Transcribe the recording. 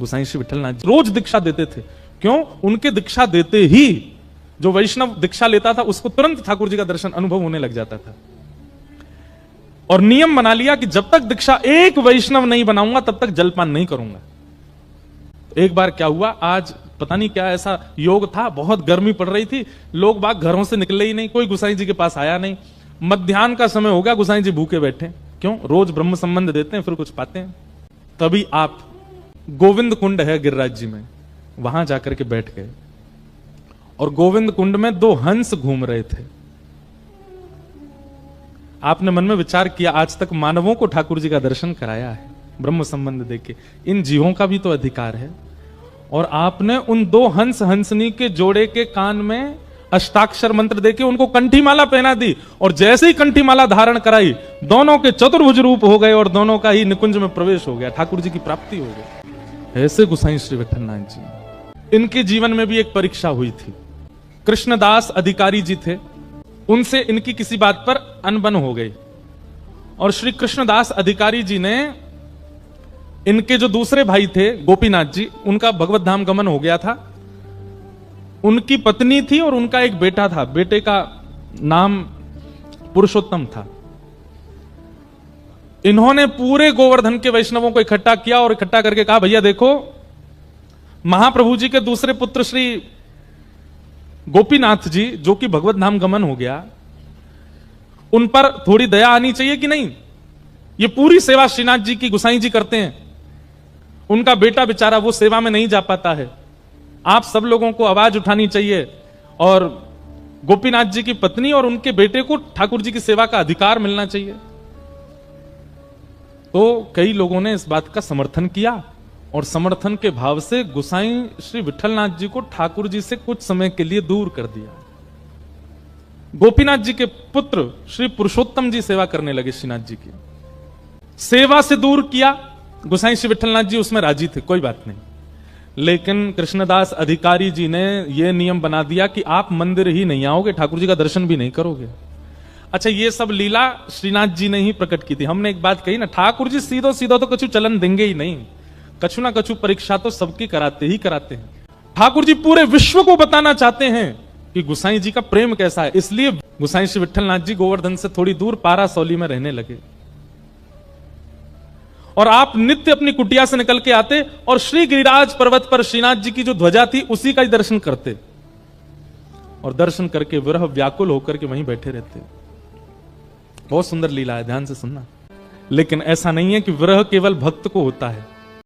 गोसाई श्री विठलनाथ जी रोज दीक्षा देते थे। क्यों? उनके दीक्षा देते ही जो वैष्णव दीक्षा लेता था उसको तुरंत ठाकुर जी का दर्शन अनुभव होने लग जाता था। और नियम बना लिया कि जब तक दीक्षा एक वैष्णव नहीं बनाऊंगा तब तक जलपान नहीं करूंगा। एक बार क्या हुआ, आज पता नहीं क्या ऐसा योग था, बहुत गर्मी पड़ रही थी, लोग बाग घरों से निकले ही नहीं, कोई गोसाई जी के पास आया नहीं। मध्याह्न का समय हो गया, गोसाई जी भूखे बैठे। क्यों? रोज ब्रह्म संबंध देते हैं फिर कुछ पाते हैं। तभी आप गोविंद कुंड है गिरिराज जी में, वहां जाकर के बैठ गए और गोविंद कुंड में 2 हंस घूम रहे थे। आपने मन में विचार किया, आज तक मानवों को ठाकुर जी का दर्शन कराया है ब्रह्म संबंध देके, इन जीवों का भी तो अधिकार है। और आपने उन 2 हंस हंसनी के जोड़े के कान में अष्टाक्षर मंत्र देके उनको कंठी माला पहना दी, और जैसे ही कंठी माला धारण कराई दोनों के चतुर्भुज रूप हो गए और दोनों का ही निकुंज में प्रवेश हो गया, ठाकुर जी की प्राप्ति हो गई। ऐसे गोसाई श्री विठलनाथ जी, इनके जीवन में भी एक परीक्षा हुई थी। कृष्णदास अधिकारी जी थे, उनसे इनकी किसी बात पर अनबन हो गई और श्री कृष्णदास अधिकारी जी ने, इनके जो दूसरे भाई थे गोपीनाथ जी, उनका भगवत धाम गमन हो गया था। उनकी पत्नी थी और उनका एक बेटा था, बेटे का नाम पुरुषोत्तम था। इन्होंने पूरे गोवर्धन के वैष्णवों को इकट्ठा किया और इकट्ठा करके कहा, भैया देखो, महाप्रभु जी के दूसरे पुत्र श्री गोपीनाथ जी जो कि भगवत धाम गमन हो गया, उन पर थोड़ी दया आनी चाहिए कि नहीं? ये पूरी सेवा श्रीनाथ जी की गोसाई जी करते हैं, उनका बेटा बेचारा वो सेवा में नहीं जा पाता है। आप सब लोगों को आवाज उठानी चाहिए और गोपीनाथ जी की पत्नी और उनके बेटे को ठाकुर जी की सेवा का अधिकार मिलना चाहिए। तो कई लोगों ने इस बात का समर्थन किया और समर्थन के भाव से गोसाई श्री विठलनाथ जी को ठाकुर जी से कुछ समय के लिए दूर कर दिया। गोपीनाथ जी के पुत्र श्री पुरुषोत्तम जी सेवा करने लगे श्रीनाथ जी की। सेवा से दूर किया, गोसाई श्री विठलनाथ जी उसमें राजी थे, कोई बात नहीं। लेकिन कृष्णदास अधिकारी जी ने यह नियम बना दिया कि आप मंदिर ही नहीं आओगे, ठाकुर जी का दर्शन भी नहीं करोगे। अच्छा, ये सब लीला श्रीनाथ जी ने ही प्रकट की थी। हमने एक बात कही ना, ठाकुर जी सीधो सीधो तो कछु चलन देंगे ही नहीं, कछु ना कछु परीक्षा तो सबकी कराते ही कराते हैं। ठाकुर जी पूरे विश्व को बताना चाहते हैं कि गोसाई जी का प्रेम कैसा है। इसलिए गोसाई श्री विठलनाथ जी गोवर्धन से थोड़ी दूर पारासौली में रहने लगे और आप नित्य अपनी कुटिया से निकल के आते और श्री गिरिराज पर्वत पर श्रीनाथ जी की जो ध्वजा थी उसी का ही दर्शन करते और दर्शन करके विरह व्याकुल होकर के वहीं बैठे रहते। बहुत सुंदर लीला है, ध्यान से सुनना। लेकिन ऐसा नहीं है कि विरह केवल भक्त को होता है,